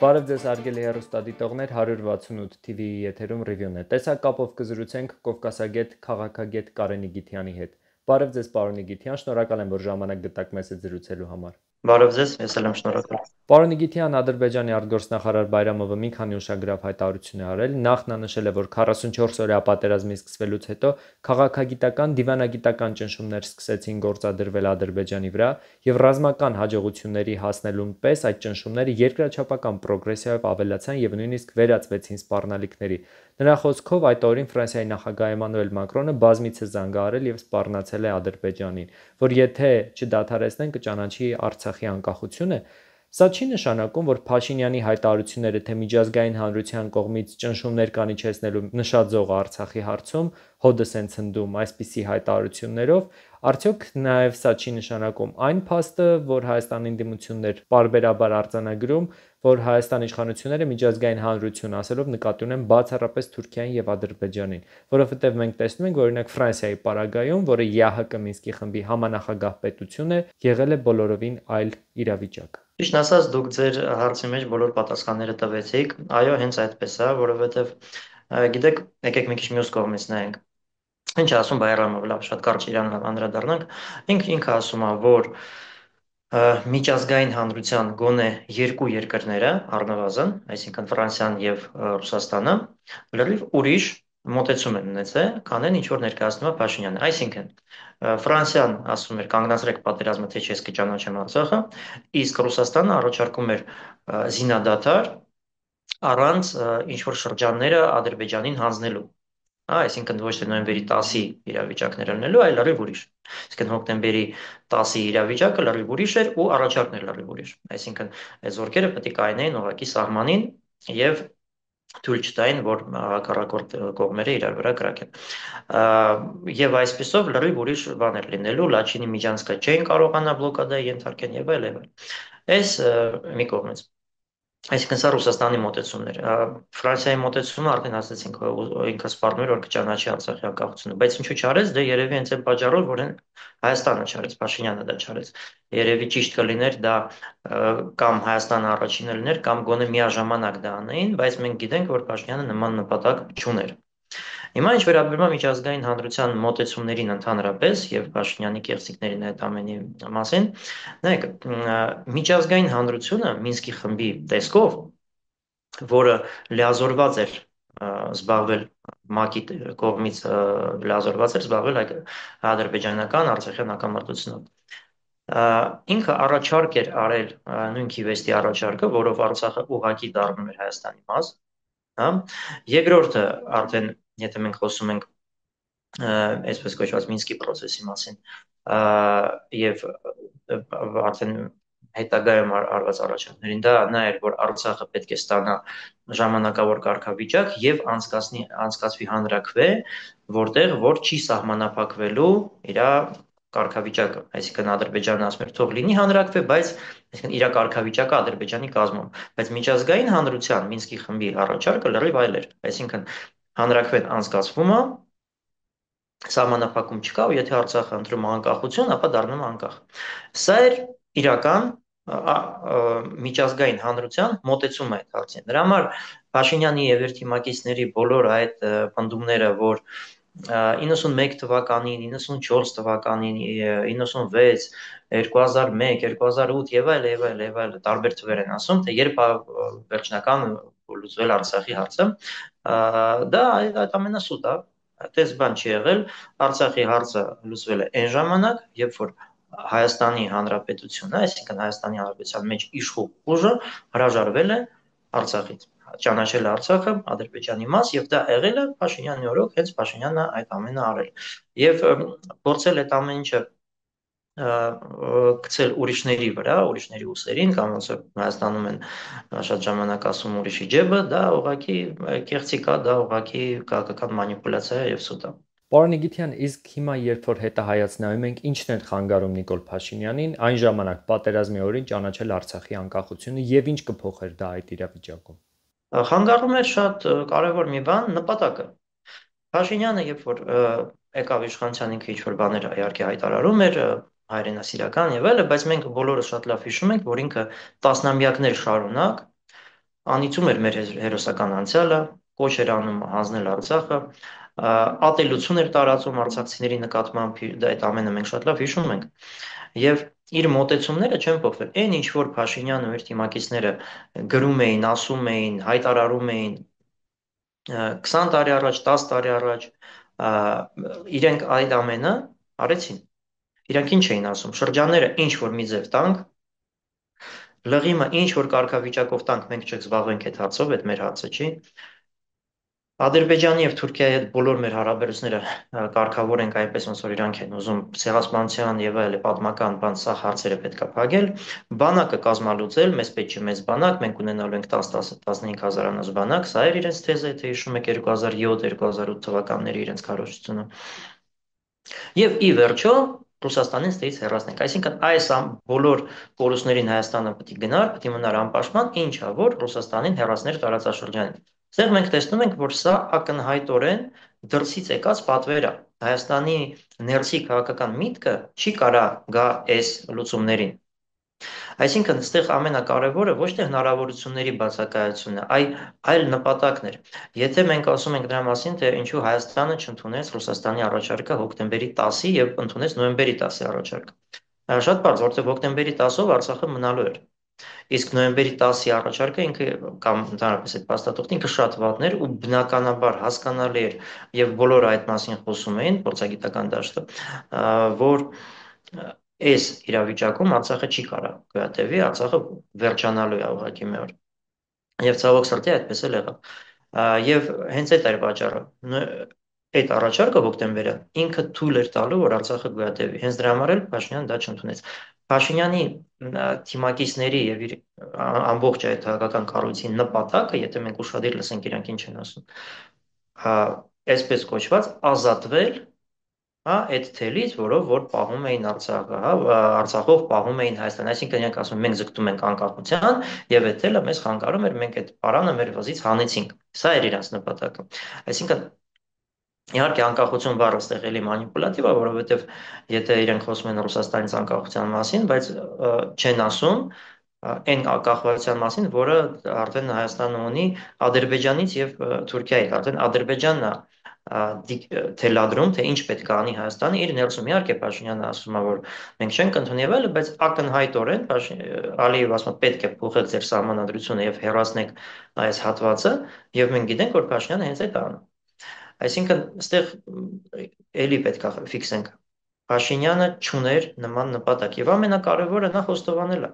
Բարև ձեզ հարգելի հեռուստադիտողներ 168 TV-ի եթերում ռիվյուն է։ Տեսակապով կզրուցենք կովկասագետ քաղաքագետ Կարեն Իգիթյանի հետ։ Բարև ձեզ պարոն Իգիթյան, շնորհակալ եմ, որ ժամանակ գտաք մեզ հետ զրուցելու համար։ Բարև ձեզ, ես էլ եմ շնորհակալ։ Պարոն Իգիթյան, Ադրբեջանի արտգործնախարար Բայրամովը մի քանի ուշագրավ հայտարարություն է արել։ Նախ նա նշել է, որ 44-օրյա պատերազմի սկսվելուց հետո քաղաքագիտական, դիվանագիտական ճնշումներ սկսեցին գործադրվել Ադրբեջանի վրա եւ ռազմական հաջողությունների հասնելուն պես այդ ճնշումները երկրաչափական պրոգրեսիայով ավելացան եւ նույնիսկ վերածվեցին սպառնալիքների։ Նրա խոսքով այդ օրին Ֆրանսիայի նախագահ Էմանուել Մակրոնը բազմիցս զանգահարել եւ սպառնացել է Ադրբեջանին, որ եթե չդադարեցնեն կճանաչի Արցախի անկախությունը։ Սա չի նշանակում, որ Փաշինյանի հայտարարությունները, թե միջազգային հանրության կողմից ճնշումներ կանիչեցնելու նշաձողը Արցախի հարցում հոդս են ցնդում այսպիսի հայտարարություններով, արդյոք նաև սա չի նշանակում այն փաստը, որ Հայաստանի դիմություններ պարբերաբար արձանագրում, որ Հայաստանի իշխանությունները միջազգային հանրություն ասելով նկատի ունեն բացառապես Թուրքիային եւ Ադրբեջանին, որովհետեւ մենք տեսնում ենք, որ օրինակ Ֆրանսիայի պարագայում, որը ԵԱՀԿ Մինսկի խմբի համանախագահ պետություն է, եղել է բոլորովին այլ իրավիճակ։ Ճիշտ ասած, դուք ձեր հարցի մեջ բոլոր պատասխանները տվեցիք։ Այո, հենց այդպես է, որովհետև գիտեք, եկեք մի քիչ մյուս կողմից նայենք։ Ինչ է ասում Բայրամովը, լավ, շատ կարճ իրան անդրադառնանք։ Ինքը ասում է, որ միջազգային հանրության գոնե երկու երկրները առնվազն, այսինքն Ֆրանսիան եւ Ռուսաստանը, լրիվ ուրիշ մոտեցում են ունեցել, քան ինչ որ ներկայացնում է Փաշինյանը։ Այսինքն Ֆրանսիան ասում էր կանգնացրեք պատերազմը, թե չես կճանաչեմ Արցախը, իսկ Ռուսաստանը առաջարկում էր զինադադար առանց ինչ որ շրջանները Ադրբեջանին հանձնելու։ Այսինքն ոչ թե նոյեմբերի 10-ի իրավիճակներ ելնելու, այլ լրիվ ուրիշ։ Այսինքն հոկտեմբերի 10-ի իրավիճակը լրիվ ուրիշ էր ու առաջարկն էր լրիվ ուրիշ։ Այսինքն այդ զորքերը պետք է կայնեին ուղղակի սահմանին եւ թույլ չտային, որ հակառակորդ կողմերը իրար վրա կրակեն։ Եվ այսպեսով լրիվ ուրիշ բաներ լինելու, Լաչինի միջանցքը չէին կարողանա բլոկադայի ենթարկեն եւ այլ եւ այլ։ Այս մի կողմից։ Այսինքն սա Ռուսաստանի մոտեցումն էր։ Ֆրանսիայի մոտեցումը արդեն ասացինք, ինքը սպառնում էր, որ կճանաչի Արցախի անկախությունը, բայց ինչու չարեց, դե երևի հենց այն պատճառով, որ Հայաստանը չարեց, Փաշինյանը դա չարեց։ Երևի ճիշտ կլիներ դա կամ Հայաստանը առաջինը լիներ, կամ գոնե միաժամանակ դա անեին, բայց մենք գիտենք, որ Փաշինյանը նման նպատակ չուներ։ Հիմա ինչ վերաբերում է միջազգային հանրության մոտեցումներին ընդհանրապես եւ Փաշինյանի կեղծիքներին այդ ամենի մասին, նայեք, միջազգային հանրությունը Մինսկի խմբի տեսքով, որը լիազորված էր զբաղվել ՄԱԿ-ի կողմից լիազորված էր զբաղվել ադրբեջանական արցախյան հակամարտությունով։ Ինքը առաջարկ էր արել նույն Քիվեստի առաջարկը, որով Արցախը ուղղակի դառնում էր Հայաստանի մաս, հա։ Երկրորդը արդեն, եթե մենք խոսում ենք այսպես կոչված Մինսկի process-ի մասին, եւ արդեն հետագայում արված առաջարկներին դա նա էր, որ Արցախը պետք է ստանա ժամանակավոր կարգավիճակ եւ անցկացվի հանրաքվե, որ չի սահմանափակվելու իր կարգավիճակը, այսինքն Ադրբեջանը ասում էր թող լինի հանրաքվե, բայց այսինքն իր կարգավիճակը Ադրբեջանի կազմում, բայց միջազգային հանրության Մինսկի խմբի առաջարկը լրիվ այլ էր, այսինքն հանրաքվեն անցկացվում է, սահմանափակում չկա ու եթե Արցախը ընտրում է անկախություն, ապա դառնում է անկախ։ Սա էր իրական միջազգային հանրության մոտեցումը այդ հարցին։ Դրա համար Փաշինյանի եւ իր թիմակիցների բոլոր այդ պնդումները, որ 91 թվականին, 94 թվականին, 96, 2001, 2008 եւ այլ տարբեր թվեր են ասում, թե երբ վերջնական լուծվել Արցախի հարցը, դա այդ ամենասուտ է, այդպես բան չի եղել, Արցախի հարցը լուծվել է այն ժամանակ, երբ որ Հայաստանի Հանրապետությունը, այսինքն Հայաստանի Հանրապետության մեջ իշխող ուժը հրաժարվել է Արցախից, ճանաչել է Արցախը Ադրբեջանի մաս եւ դա եղել է Փաշինյանի օրոք, հենց Փաշինյանը այդ ամենը արել։ Եվ փորձել այդ ամեն ինչը գցել ուրիշների վրա, ուրիշների ուսերին, կամ ոնց որ Հայաստանում են շատ ժամանակ ասում ուրիշի ջեբը, դա ուղղակի կեղծիք է, դա ուղղակի քաղաքական մանիպուլյացիա է եւ սուտ է։ Պարոն Իգիթյան, իսկ հիմա երբ որ հետահայաց նայում ենք, ինչն էր խանգարում Նիկոլ Փաշինյանին այն ժամանակ պատերազմի օրին ճանաչել Արցախի անկախությունը եւ ինչ կփոխեր դա այդ իրավիճակում։ Խանգարում էր շատ կարևոր մի բան՝ նպատակը։ Փաշինյանը երբ որ եկավ իշխանության ինքը ինչ որ բաներ իհարկե հայտարարում էր հայրենասիրական եւ այլը, բայց մենք բոլորը շատ լավ հիշում ենք, որ ինքը տասնամյակներ շարունակ անիծում էր մեր հերոսական անցյալը, կոչ էր անում հանձնել Արցախը, ատելություն էր տարածում արցախցիների նկատմամբ, դա այդ ամենը մենք շատ լավ հիշում ենք։ Եվ իր մոտեցումները չեն փոխվել։ Այն ինչ որ Փաշինյանը ու իր թիմակիցները գրում էին, ասում էին, հայտարարում էին 20 տարի առաջ, 10 տարի առաջ, իրենք այդ ամենը արեցին։ Իրանք ինչ էին ասում, շրջանները ինչ որ մի ձև տանք, լղիմը ինչ որ կարգավիճակով տանք, մենք չզբաղվենք այդ հարցով, այդ մեր հարցը չի։ Ադրբեջանի եւ Թուրքիայի հետ բոլոր մեր հարաբերությունները կարգավորենք այնպես, ոնց որ իրանք են ուզում, ցեղասպանության եւ այլ պատմական բան, սա հարցերը պետքա փակել, բանակը կազմալուծել, մեզ պետք չէ մեծ բանակ, մենք ունենալու ենք 10-15 հազարանոց բանակ, սա էր իրենց թեզը, թե հիշում եք 2007-2008 թվականների իրենց քարոզությունը։ Եվ ի վերջո Ռուսաստանին ստից հեռացնենք։ Այսինքն այս բոլոր կորուստներին Հայաստանը պետք է գնար, պետք է մնար անպաշտպան, ինչա որ Ռուսաստանին հեռացներ տարածաշրջանին։ Այստեղ մենք տեսնում ենք, որ սա ակնհայտորեն դրսից եկած պատվեր է։ Հայաստանի ներսի քաղաքական միտքը չի կարա գա այս լուծումներին։ Այսինքն, այստեղ ամենակարևորը ոչ թե հնարավորությունների բացակայությունն է, այլ նպատակներ։ Եթե մենք ասում ենք դրա մասին, թե ինչու Հայաստանը չընդունեց Ռուսաստանի առաջարկը հոկտեմբերի 10-ի եւ ընդունեց նոյեմբերի 10-ի առաջարկը։ Շատ բարձ, որտեղ հոկտեմբերի 10-ով Արցախը մնալու էր։ Իսկ նոյեմբերի 10-ի առաջարկը ինքը կամ ընդհանրապես այդ փաստաթուղթը ինքը շատ վատն էր ու բնականաբար հասկանալի էր եւ բոլորը այդ մասին խոսում էին փորձագիտական դաշտը, որ այս իրավիճակում Արցախը չի կարող գոյատևի, Արցախը վերջանալու է ուղղակի մի օր։ Եվ ցավոք սրտի այդպես էլ եղավ։ Եվ հենց այդ էր պատճառը։ Այդ առաջարկը հոկտեմբերը ինքը թույլ էր տալու, որ Արցախը գոյատևի։ Հենց դրա համար էլ Փաշինյանը դա չընդունեց։ Փաշինյանի թիմակիցների եւ իր ամբողջ այդ քաղաքական կառույցի նպատակը, եթե մենք ուշադիր լսենք իրանք ինչ են ասում, այսպես կոչված ազատվել այդ թելից, որով որ պահում էին Արցախը, Արցախով պահում էին Հայաստան, այսինքն իրենք ասում մենք ձգտում ենք անկախության եւ այդ թելը մեզ խանգարում էր, մենք այդ պարանը մեր վզից հանեցինք։ Սա էր իրանց նպատակը։ Այսինքն իհարկե անկախություն բառը ստեղ էլի մանիպուլատիվ է, որովհետեւ եթե իրենք խոսում են Ռուսաստանից անկախության մասին, բայց չեն ասում այն կախվածության մասին, որը արդեն Հայաստանը ունի Ադրբեջանից եւ Թուրքիայից, արդեն Ադրբեջանն է թելադրում, թե ինչ պետք է անի Հայաստանը իր ներսում։ Իհարկե Փաշինյանը ասում է, որ մենք չենք ընդունի եւ այլը, բայց ակնհայտորեն Ալիևը ասում է պետք է փոխել ձեր սահմանադրությունը եւ հեռացնեք այս հատվածը եւ մենք գիտենք, որ Փաշինյանը հենց այդ է անում։ Այսինքն, այստեղ էլի պետք է ֆիքսենք։ Փաշինյանը չուներ նման նպատակ եւ ամենակարևորը նա խոստովանել է։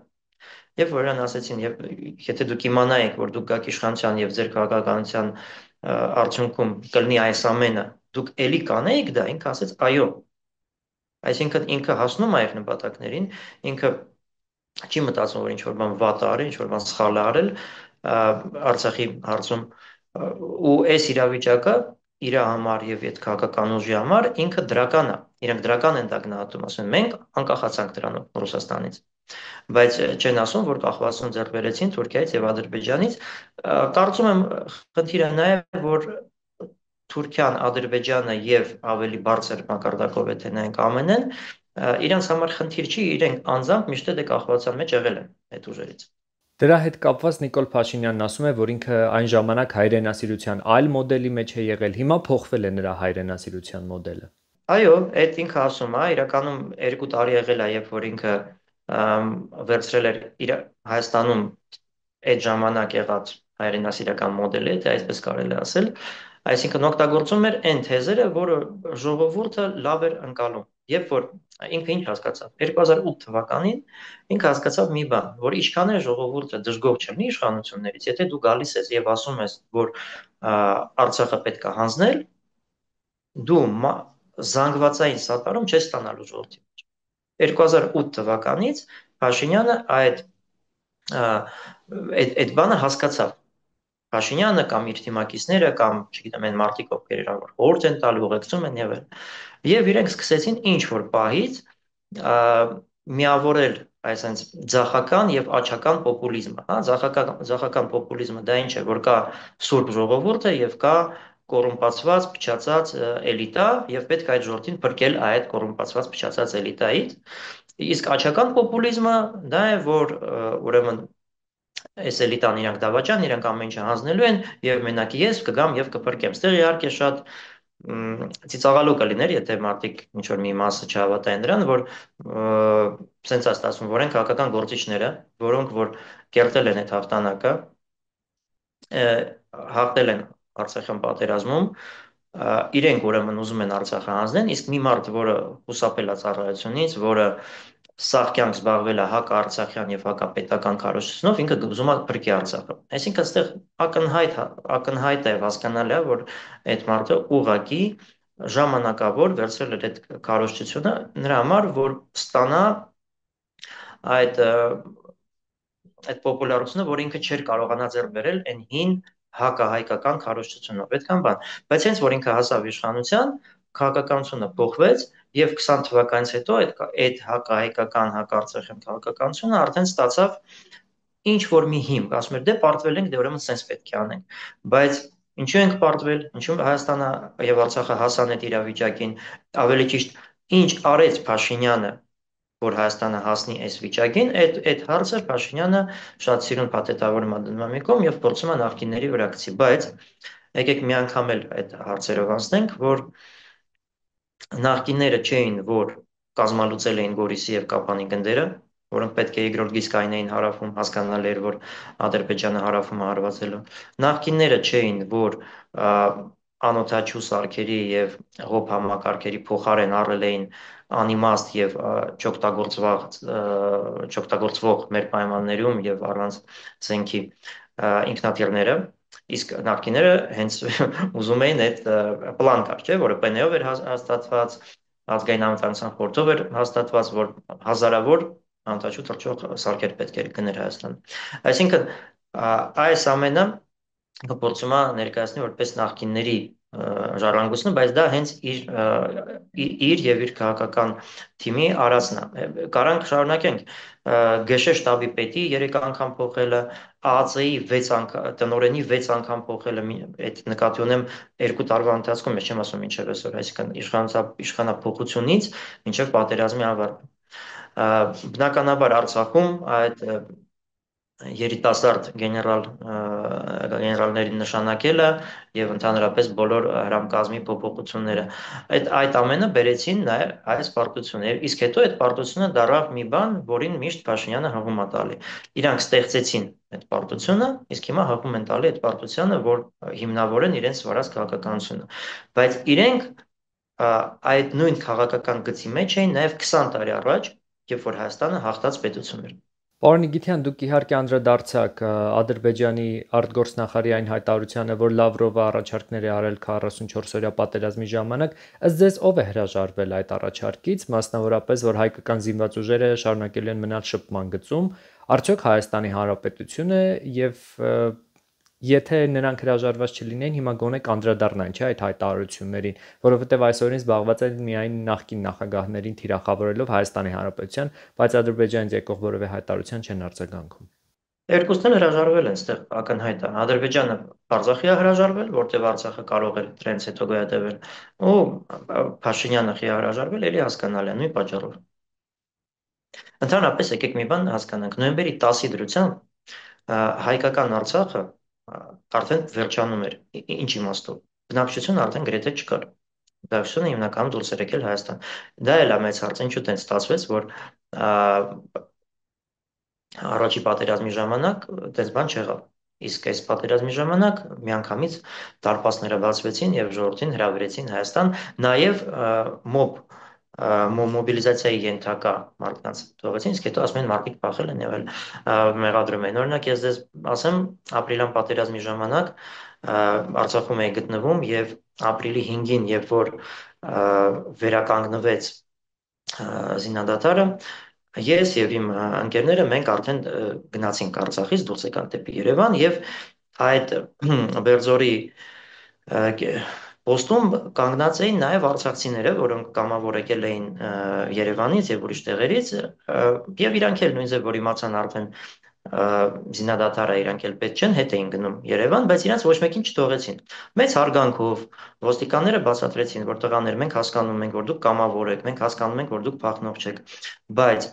Եվ որն ասեցին, եւ եթե դուք իմանայիք, որ դուք գաք իշխանության եւ ձեր քաղաքականության արդյունքում կլինի այս ամենը, դուք էլի կանեիք դա, ինքը ասեց այո։ Այսինքն ինքը հասնում է իր նպատակներին, ինքը չի մտածում, որ ինչ որ բան վատ արել, ինչ որ բան սխալ արել Արցախի հարցում ու այս իրավիճակը իր համար եւ այդ քաղաքական ուժի համար ինքը դրական է։ Իրենք դրական են դա գնահատում, ասում են մենք անկախացանք դրանով Ռուսաստանից, բայց չեն ասում, որ կախվածություն ձեռք բերեցին Թուրքիայից եւ Ադրբեջանից։ Կարծում եմ խնդիրը նա է, որ Թուրքիան, Ադրբեջանը եւ ավելի բարձր մակարդակով եթե նայենք ԱՄՆ-ն, իրենց համար խնդիր չի, իրենք անձամբ միշտ այդ կախվածության մեջ եղել են այդ ուժերից։ Դրա հետ կապված Նիկոլ Փաշինյանն ասում է, որ ինքը այն ժամանակ հայրենասիրության այլ մոդելի մեջ է եղել, հիմա փոխվել է նրա հայրենասիրության մոդելը։ Այո, այդ ինքը ասում է, իրականում 2 տարի եղել է, երբ որ ինքը վերցրել էր իր Հայաստանում այդ ժամանակ եղած հայրենասիրական մոդելը, թե այսպես կարելի ասել, այսինքն օգտագործում էր այն թեզերը, որը ժողովուրդը լավ էր ընկալում։ Երբ որ ինքը ինչ հասկացավ 2008 թվականին ինքը հասկացավ մի բան, որ ինչքան է ժողովուրդը դժգոհ չլինի իշխանություններից, եթե դու գալիս ես եւ ասում ես, որ Արցախը պետք է հանձնել, դու զանգվածային սատարում չես ստանալու ժողովրդի մեջ։ 2008 թվականից Փաշինյանը այդ բանը հասկացավ։ Փաշինյանը կամ իր թիմակիցները կամ, չգիտեմ, այն մարդիկ, ովքեր իրար խորհուրդ են տալու, ուղեկցում են եւ այլն։ Եվ իրենք սկսեցին ինչ որ պահից միավորել այսպես ձախական եւ աչական պոպուլիզմը, հա, ձախական պոպուլիզմը դա ինչ է, որ կա սուրբ ժողովուրդը եւ կա կոռումպացված, փչացած էլիտա եւ պետք է այդ ժողովրդին փրկել այդ կոռումպացված, փչացած էլիտայից։ Իսկ աչական պոպուլիզմը դա է, որ ուրեմն այս էլիտան իրանք դավաճան, իրանք ամեն ինչը հանձնելու են եւ մենակ ես կգամ եւ կփրկեմ։ Ստեղ իհարկե շատ ծիծաղալու կլիներ, եթե մարդիկ ինչ որ մի մասը չհավատային դրան, որ սենց է ստացվում, որ են քաղաքական գործիչները, որոնք որ կերտել են այդ հաղթանակը, հաղթել են Արցախյան պատերազմում, իրենք ուրեմն ուզում են Արցախը հանձնեն, իսկ մի մարդ, որը խուսափել է ծառայությունից, որը սաղ կյանք զբաղվել է հակաարցախյան եւ հակապետական քարոզչությունով, ինքը ուզում է փրկի Արցախը։ Այսինքն այստեղ ակնհայտ է հասկանալի է, որ այդ մարդը ուղղակի ժամանակավոր վերցրել էր այդ քարոզչությունը նրա համար, որ ստանա այդ այդ պոպուլարությունը, որ ինքը չէր կարողանա ձեռք բերել այն հին հակահայկական քարոզչությունով, այդքան բան։ Բայց հենց որ ինքը հասավ իշխանության, քաղաքականությունը փոխվեց եւ 20 թվականից հետո այդ հակահայկական հակարցախյան քաղաքականությունը արդեն ստացավ ինչ որ մի հիմք, ասում էր դե պարտվել ենք, դե ուրեմն սենց պետք է անենք։ Բայց ինչու ենք պարտվել, ինչու Հայաստանը եւ Արցախը հասան այդ իրավիճակին, ավելի ճիշտ ինչ արեց Փաշինյանը, որ Հայաստանը հասնի այս վիճակին, այդ հարցը Փաշինյանը շատ սիրուն փաթեթավորում է դնում մի կողմ եւ փորձում է նախկինների վրա գցի, բայց եկեք մի անգամ էլ այդ հարցերով անցնենք, որ նախկինները չէին, որ կազմալուծել էին Գորիսի եւ Կապանի գնդերը, որոնք պետք է երկրորդ գիսկային էին հարավում, հասկանալի էր, որ Ադրբեջանը հարավում է հարվածելու։ Նախկինները չէին, որ անօթաչու սարքերի եւ հոբ համակարգերի փոխարեն առել էին անիմաստ եւ չօգտագործվող մեր պայմաններում եւ առանց զենքի ինքնաթիռները, իսկ նախկիները հենց ուզում էին այդ պլան կար, չէ, որը ՊՆ-ով էր հաստատված, ազգային անվտանգության խորհրդով էր հաստատված, որ հազարավոր անօթաչու թռչող սարքեր պետք էր գներ Հայաստան։ Այսինքն այս ամենը փորձում է ներկայացնել որպես նախկինների ժառանգությունը, բայց դա հենց իր եւ իր քաղաքական թիմի արածն է։ Կարանք շարունակենք ԳՇ շտաբի պետի 3 անգամ փոխելը, ԱԱՑ-ի 6 անգամ, տնօրենի 6 անգամ փոխելը, այդ նկատի ունեմ 2 տարվա ընթացքում, ես չեմ ասում մինչև այսօր, այսինքն իշխանափոխությունից մինչև պատերազմի ավարտը։ Բնականաբար Արցախում այդ երիտասարդ գեներալների նշանակելը եւ ընդհանրապես բոլոր հրամկազմի փոփոխությունները այդ ամենը բերեցին նաեւ այս պարտությունը իսկ հետո այդ պարտությունը դարավ մի բան, որին միշտ Փաշինյանը հղում է տալի։ Իրանք ստեղծեցին այդ պարտությունը, իսկ հիմա հղում են տալի այդ պարտությունը, որ հիմնավորեն իրենց վարած քաղաքականությունը։ Բայց իրենք այդ նույն քաղաքական գծի մեջ էին նաեւ 20 տարի առաջ, երբ որ Հայաստանը հաղթած պետություն էր։ Պարոն Նիգիթյան, դուք իհարկե անդրադարձաք Ադրբեջանի արտգործնախարարի այն հայտարարությանը, որ Լավրովը առաջարկներ է արել 44-օրյա պատերազմի ժամանակ, ըստ ձեզ ով է հրաժարվել այդ առաջարկից, մասնավորապես, որ հայկական զինված ուժերը շարունակելու են մնալ շփման գծում, արդյոք Հայաստանի Հանրապետությունը եւ եթե նրանք հրաժարված չլինեին, հիմա գոնե կանդրադառնային, չէ, այդ հայտարարություններին, որովհետև այսօրին զբաղված են միայն նախկին նախագահներին թիրախավորելով Հայաստանի Հանրապետության, բայց Ադրբեջանից եկող որևէ հայտարարության չեն արձագանքում։ Երկուսն էլ հրաժարվել են, այստեղ ակնհայտ է։ Ադրբեջանը Արցախի է հրաժարվել, որտեղ Արցախը կարող էր դրանից հետո գոյատևել, ու Փաշինյանը խի հրաժարվել, ելի հասկանալի է, նույն պատճառով։ Ընդհանրապես եկեք մի բան հասկանանք, նոյեմբերի 10-ի դրությամբ հայկական Արցախը արդեն վերջանում էր, ինչ իմաստով։ Բնակչությունը արդեն գրեթե չկար։ Բնակչությունը հիմնականում դուրս էր եկել Հայաստան։ Դա էլ է մեծ հարց, ինչու տենց ստացվեց, որ առաջի պատերազմի ժամանակ դες բան չեղավ։ Իսկ այս պատերազմի ժամանակ միանգամից դարպասները բացվեցին եւ ժողովրդին հրավիրեցին Հայաստան, նաեւ մոբիլիզացիայի ենթակա մարդկանց թողեցին, իսկ հետո ասում են մարդիկ փախել են եղել մեղադրում են։ Օրինակ ես դες ասեմ, ապրիլյան պատերազմի ժամանակ Արցախում էի գտնվում եւ ապրիլի 5-ին, երբ որ վերականգնվեց զինադատարը, ես եւ իմ ընկերները մենք արդեն գնացինք Արցախից, դուրս եկանք դեպի Երևան եւ այդ Բերձորի Ոստում կանգնած էին նաև արցախցիները, որոնք կամավոր եկել էին Երևանից եւ ուրիշ տեղերից, եւ իրանք էլ նույն ձև որ իմացան արդեն զինադատարը իրանք էլ պետք չեն, հետ էին գնում Երևան, բայց իրանք ոչ մեկին չթողեցին։ Մեծ հարգանքով ոստիկանները բացատրեցին, որ տղաներ, մենք հասկանում ենք, որ դուք կամավոր եք, մենք հասկանում ենք, որ դուք փախնող չեք, բայց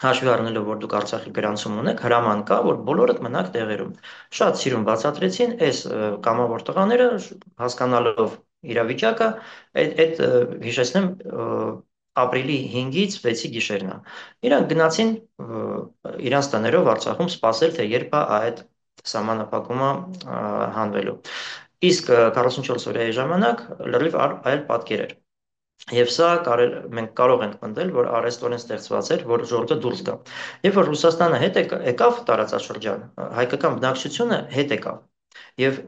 Հաշվի առնելով, որ դուք Արցախի գրանցում ունեք, հրաման կա, որ բոլորդ մնաք տեղերում։ Շատ սիրուն բացատրեցին, այս կամավոր տղաները հասկանալով իրավիճակը, այդ հիշեցնեմ, ապրիլի 5-ից 6-ի գիշերն է։ Իրանք գնացին իրանց տներով Արցախում սպասել, թե երբ է այդ սահմանափակումը հանվելու։ Իսկ 44 օրյայի ժամանակ լրիվ այլ պատկեր էր։ Եվ սա մենք կարող ենք պնդել, որ արհեստորեն ստեղծված էր, որ ժողովուրդը դուրս գա։ Երբ որ Ռուսաստանը հետ եկավ տարածաշրջան, հայկական բնակչությունը հետ եկավ եւ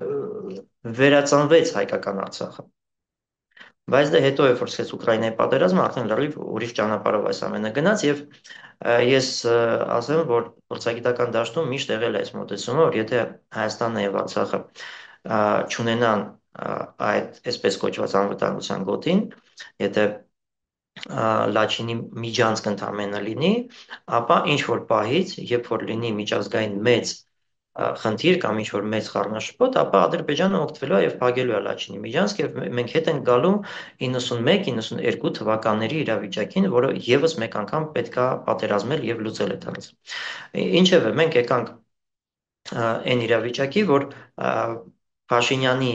վերածնվեց հայկական Արցախը։ Բայց դե հետո երբ որ սկսեց Ուկրաինայի պատերազմը, արդեն լրիվ ուրիշ ճանապարհով այս ամենը գնաց եւ ես ասեմ, որ փորձագիտական դաշտում միշտ եղել է այս մոտեցումը, որ եթե Հայաստանն եւ Արցախը չունենան այդ այսպես կոչված անվտանգության գոտին, եթե Լաչինի միջանցք ընդամենը լինի, ապա ինչ որ պահից, երբ որ լինի միջազգային մեծ խնդիր կամ ինչ որ մեծ խառնաշփոթ, ապա Ադրբեջանը օգտվելու է եւ փակելու է Լաչինի միջանցք եւ մենք հետ ենք գալու 91-92 թվականների իրավիճակին, որը եւս մեկ անգամ պետքա պատերազմել եւ լուծել այդ հարցը։ Ինչևէ, մենք եկանք այն իրավիճակի, որ Փաշինյանի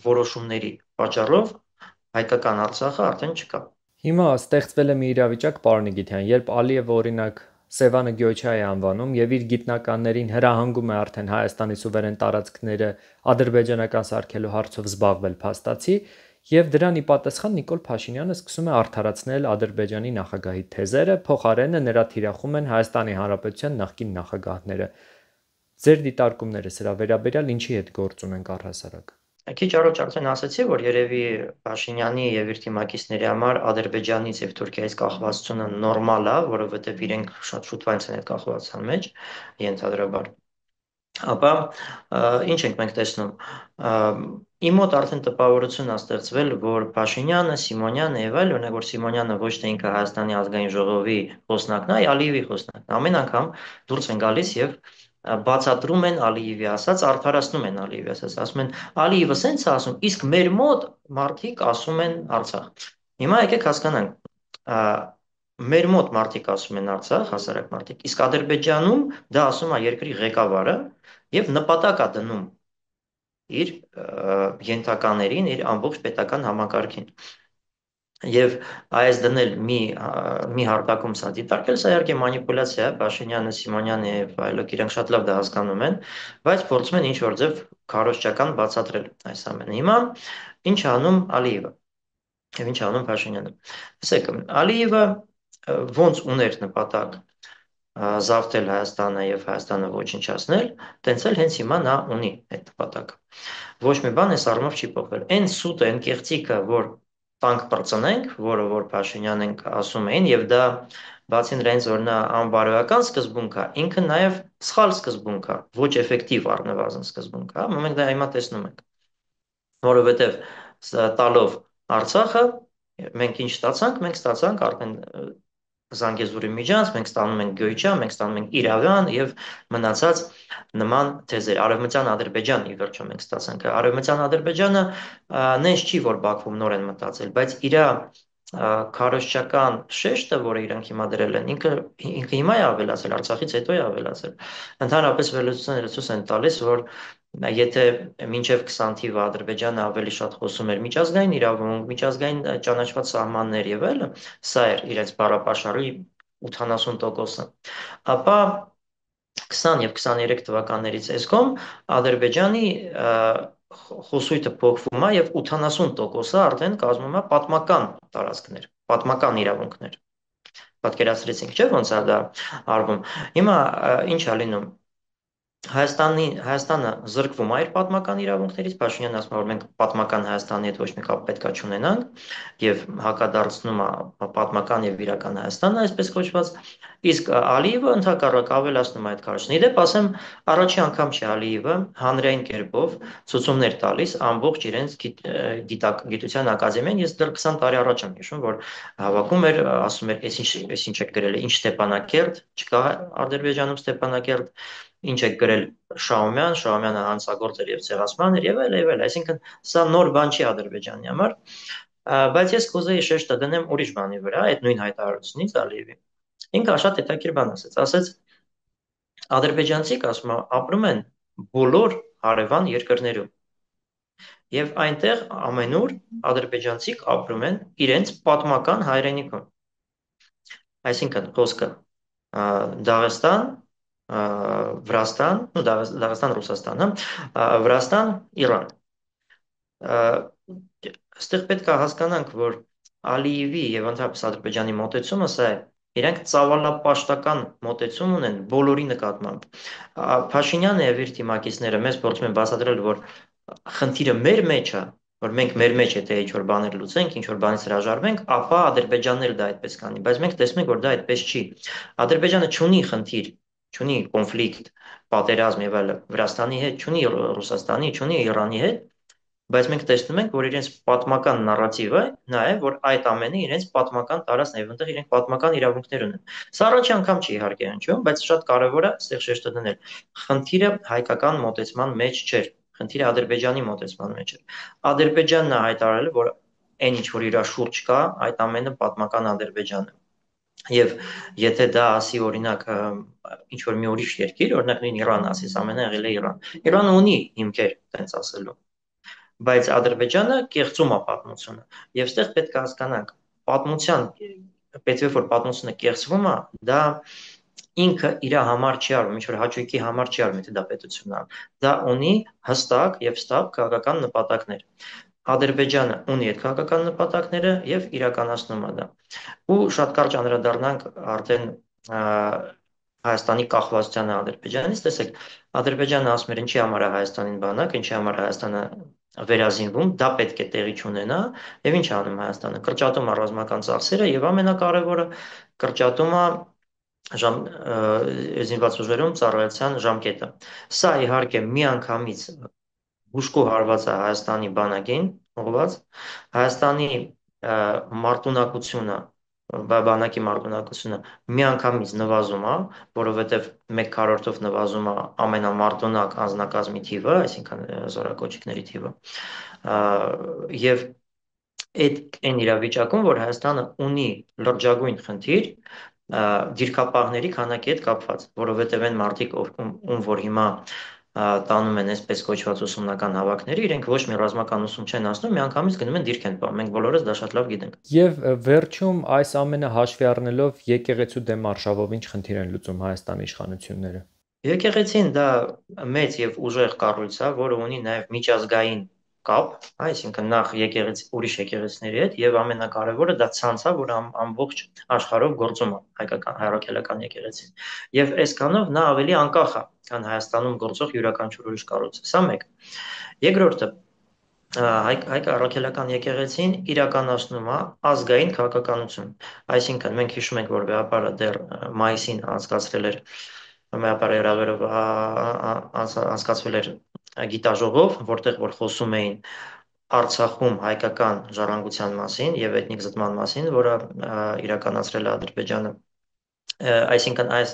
որոշումների պատճառով հայկական Արցախը արդեն չկա։ Հիմա ստեղծվել է մի իրավիճակ, պարոն Նիգիթյան, երբ Ալիևը օրինակ Սևանը Գյոչա է անվանում եւ իր գիտնականներին հրահանգում է արդեն Հայաստանի սուվերեն տարածքները ադրբեջանական սարքելու հարցով զբաղվել փաստացի, եւ դրան ի պատասխան Նիկոլ Փաշինյանը սկսում է արդարացնել Ադրբեջանի նախագահի թեզերը, փոխարենը նրա թիրախում են Հայաստանի Հանրապետության նախկին նախագահները։ Ձեր դիտարկումները սրա վերաբերյալ ինչի հետ գործ ունենք առհասարակ։ Քիչ առաջ արդեն ասացի, որ երևի Փաշինյանի եւ իր թիմակիցների համար Ադրբեջանից եւ Թուրքիայից կախվածությունը նորմալ է, որովհետեւ իրենք շատ շուտ վայց են այդ կախվածության մեջ, ենթադրաբար։ Ապա ինչ ենք մենք տեսնում։ Իմ մոտ արդեն տպավորություն է ստեղծվել, որ Փաշինյանը, Սիմոնյանը եւ այլն, օրինակ որ Սիմոնյանը ոչ թե ինքը Հայաստանի ազգային ժողովի խոսնակն է, այլ Ալիևի խոսնակն է։ Ամեն անգամ դուրս են գալիս եւ բացատրում են Ալիևի ասած, արդարացնում են Ալիևի ասած, ասում են Ալիևը սենց է ասում, իսկ մեր մոտ մարդիկ ասում են Արցախ։ Հիմա եկեք հասկանանք, մեր մոտ մարդիկ ասում են Արցախ, հասարակ մարդիկ, իսկ Ադրբեջանում դա ասում է երկրի ղեկավարը եւ նպատակ է դնում իր ենթականերին, իր ամբողջ պետական համակարգին։ Եվ այս դնել մի հարտակում սա դիտարկել, սա իհարկե մանիպուլյացիա է, Փաշինյանը, Սիմոնյանը եւ այլոք իրանք շատ լավ դա հասկանում են, բայց փորձում են ինչ-որ ձև քարոզչական բացատրել այս ամենը։ Հիմա ինչ է անում Ալիևը եւ ինչ է անում Փաշինյանը։ Տեսեք, Ալիևը ոնց ուներ նպատակ զավթել Հայաստանը եւ Հայաստանը ոչնչացնել, տենց էլ հենց հիմա նա ունի այդ նպատակը։ Ոչ մի բան այս առումով չի փոխվել։ Այն սուտը, այն կեղծիկը, որ տանկ պրծնենք, որը որ Փաշինյանն ասում էին, եւ դա բացի նրանից, որ նա անբարոյական սկզբունք է, ինքը նաեւ սխալ սկզբունք է, ոչ էֆեկտիվ առնվազն սկզբունք է, մենք դա հիմա տեսնում ենք։ Որովհետեւ տալով Արցախը մենք ինչ ստացանք, մենք ստացանք արդեն Զանգեզուրի միջանց, մենք ստանում ենք Գյոյչա, մենք ստանում ենք Իրավան եւ մնացած նման թեզեր։ Արևմտյան Ադրբեջան ի վերջո մենք ստացանք։ Արևմտյան Ադրբեջանը նենց չի, որ Բաքվում նոր են մտածել, բայց իր քարոզչական շեշտը, որը իրանք հիմա դրել են, ինքը հիմա է ավելացել, Արցախից հետո է ավելացել։ Ընդհանրապես վերլուծությունները ցույց են տալիս, որ եթե մինչև 20 թիվը Ադրբեջանը ավելի շատ խոսում էր միջազգային իրավունք, միջազգային ճանաչված սահմաններ եւ այլն, սա էր իրենց բառապաշարի 80%-ը, ապա 20 եւ 23 թվականներից էսկոմ Ադրբեջանի խոսույթը փոխվում է եւ 80%-ը արդեն կազմում է պատմական տարածքներ, պատմական իրավունքներ։ Պատկերացրեցինք, չէ՞ ոնց է դա արվում։ Հիմա ինչ է լինում։ Հայաստանը զրկվում է իր պատմական իրավունքներից, Փաշինյանն ասում է, որ մենք պատմական Հայաստանի հետ ոչ մի կապ պետքա չունենանք եւ հակադարձնում է պատմական եւ իրական Հայաստանը, այսպես կոչված, իսկ Ալիևը ընդհակառակը ավելացնում է այդ քարոզությունը։ Իդեպ ասեմ, առաջի անգամ չի Ալիևը հանրային կերպով ցուցումներ տալիս ամբողջ իրենց գիտության ակադեմիան, ես դեռ 20 տարի առաջ եմ հիշում, որ հավաքում էր, ասում էր, այս ինչ եք գրել, ինչ Ստեփանակերտ, չկա Ադրբեջանում Ստեփանակերտ, ինչ է գրել Շաումյանը հանցագործ էր եւ ցեղասպան էր եւ այլ, այսինքն սա նոր բան չի Ադրբեջանի համար, բայց ես կուզեի շեշտը դնեմ ուրիշ բանի վրա, այդ նույն հայտարարությունից Ալիևի, Ինքը շատ հետաքրքիր բան ասաց, ադրբեջանցիք ասում ապրում են բոլոր հարևան երկրներում եւ այնտեղ ամենուր ադրբեջանցիք ապրում են իրենց պատմական հայրենիքում։ Այսինքն խոսքը Դաղստան, Վրաստան, ну Դաղստան, Ռուսաստան, Վրաստան, Իրան։ Այստեղ պետք է հասկանանք, որ Ալիևի եւ ընդհանրապես Ադրբեջանի մոտեցումը սա է։ Իրենք ծավալապաշտական մոտեցում ունեն բոլորի նկատմամբ։ Փաշինյանը եւ իր թիմակիցները մեզ փորձում են բացատրել, որ խնդիրը մեր մեջ է, որ մենք մեր մեջ եթե ինչ-որ բաներ լուծենք, ինչ-որ բանից հրաժարվենք, ապա Ադրբեջանն էլ դա այդպես կանի, բայց մենք տեսնում ենք, որ դա այդպես չի։ Ադրբեջանը չունի խնդիր, չունի կոնֆլիկտ, պատերազմ եւ այլն Վրաստանի հետ, չունի Ռուսաստանի, չունի Իրանի հետ, բայց մենք տեսնում ենք, որ իրենց պատմական նարատիվը նա է, որ այդ ամենը իրենց պատմական տարածքն է, եւ այնտեղ իրենք պատմական իրավունքներ ունեն։ Սա առաջի անգամ չի իհարկե հնչում, բայց շատ կարևոր է այստեղ շեշտը դնել։ Խնդիրը հայկական մոտեցման մեջ չէր, խնդիրը Ադրբեջանի մոտեցման մեջ էր։ Ադրբեջանն է հայտարարել, որ այն ինչ որ իր շուրջ կա, այդ ամենը պատմական Ադրբեջանը։ Եվ եթե դա ասի օրինակ ինչ որ մի ուրիշ երկիր, օրինակ նույն Իրանը ասի, ամենը եղել է Իրան։ Իրանը ունի հիմքեր տենց ասելու, բայց Ադրբեջանը կեղծում է պատմությունը։ Եվ այստեղ պետք է հասկանանք, պատմության պետք է որ պատմությունը կեղծվում է, դա ինքը իր համար չի արվում, ինչ որ հաճույքի համար չի արվում, եթե դա պետությունն է։ Դա ունի հստակ եւ ստապ քաղաքական նպատակներ։ Ադրբեջանը ունի այդ քաղաքական նպատակները եւ իրականացնում է դա։ Ու շատ կարճ անդրադառնանք արդեն Հայաստանի կախվածությանը Ադրբեջանից, տեսեք, Ադրբեջանը ասում էր, ինչի համար է Հայաստանին բանակ, ինչի համար է Հայաստանը վերազինվում, դա պետք է տեղի չունենա, եւ ինչ անում Հայաստանը, կրճատում է ռազմական ծախսերը եւ ամենակարևորը կրճատում է զինված ուժերում ծառայության ժամկետը։ Սա իհարկե միանգամից հուշկու հարված է Հայաստանի բանակին, ուղղված Հայաստանի մարտունակությունը բանակի մարտունակությունը միանգամից նվազում է, որովհետև 1/4-ով նվազում է ամենամարտունակ անձնակազմի թիվը, այսինքն զորակոչիկների թիվը, եւ այդ այն իրավիճակում, որ Հայաստանը ունի լրջագույն խնդիր դիրքապահների քանակի հետ կապված, որովհետև այն մարդիկ, ում որ հիմա տանում են այսպես կոչված ուսումնական հավաքների, իրենք ոչ մի ռազմական ուսում չեն անցնում, միանգամից գնում են դիրք են պահում։ Մենք բոլորս դա շատ լավ գիտենք։ Եվ վերջում այս ամենը հաշվի առնելով եկեղեցու դեմ արշավով ինչ խնդիր են լուծում Հայաստանի իշխանությունները։ Եկեղեցին դա մեծ եւ ուժեղ կառույց է, որը ունի նաեւ միջազգային կապ, այսինքն նախ ուրիշ եկեղեցիների հետ եւ ամենակարևորը դա ցանց է, որ ամբողջ աշխարհով գործում է հայկական հայրաքելական եկեղեցին։ Եվ այսքանով նա ավելի անկախ է, քան Հայաստանում գործող յուրաքանչյուր ուրիշ կառույց։ Սա մեկ։ Երկրորդը հայ առաքելական եկեղեցին իրականացնում է ազգային քաղաքականություն։ Այսինքն մենք հիշում ենք, որ վեհապարը դեռ մայիսին անցկացրել էր վեհապարերավերով անցկացվել էր գիտաժողով, որտեղ որ խոսում էին Արցախում հայկական ժառանգության մասին եւ էթնիկ զտման մասին, որը իրականացրել է Ադրբեջանը։ Այսինքն այս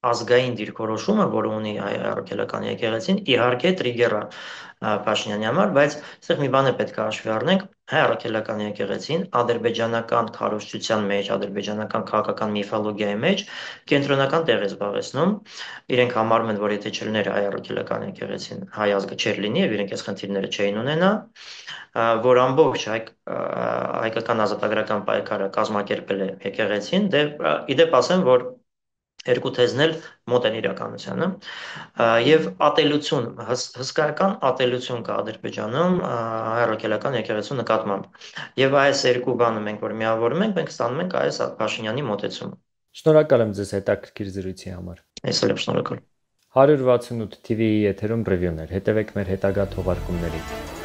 ազգային դիրքորոշումը, որը ունի առաքելական եկեղեցին, իհարկե տրիգեր է Փաշինյանի համար, բայց այստեղ մի բան է պետք է հաշվի առնենք, հայ առաքելական եկեղեցին ադրբեջանական քարոզչության մեջ, ադրբեջանական քաղաքական միֆոլոգիայի մեջ կենտրոնական տեղ է զբաղեցնում։ Իրենք համարում են, որ եթե չլիներ հայ առաքելական եկեղեցին, հայ ազգը չէր լինի եւ իրենք այս խնդիրները չէին ունենա, որ ամբողջ հայկական ազատագրական պայքարը կազմակերպել է եկեղեցին, իդեպ ասեմ, որ երկու թեզն էլ մոտ են իրականությանը եւ ատելություն, հսկայական ատելություն կա Ադրբեջանում հայրաքելական եկեղեցու նկատմամբ եւ այս երկու բանը մենք որ միավորում ենք, մենք ստանում ենք այս Փաշինյանի մոտեցումը։ Շնորհակալ եմ ձեզ հետաքրքիր զրույցի համար։ Ես էլ եմ շնորհակալ։ 168 TV-ի եթերում ռևյուներ, հետևեք մեր հետագա թողարկումներին։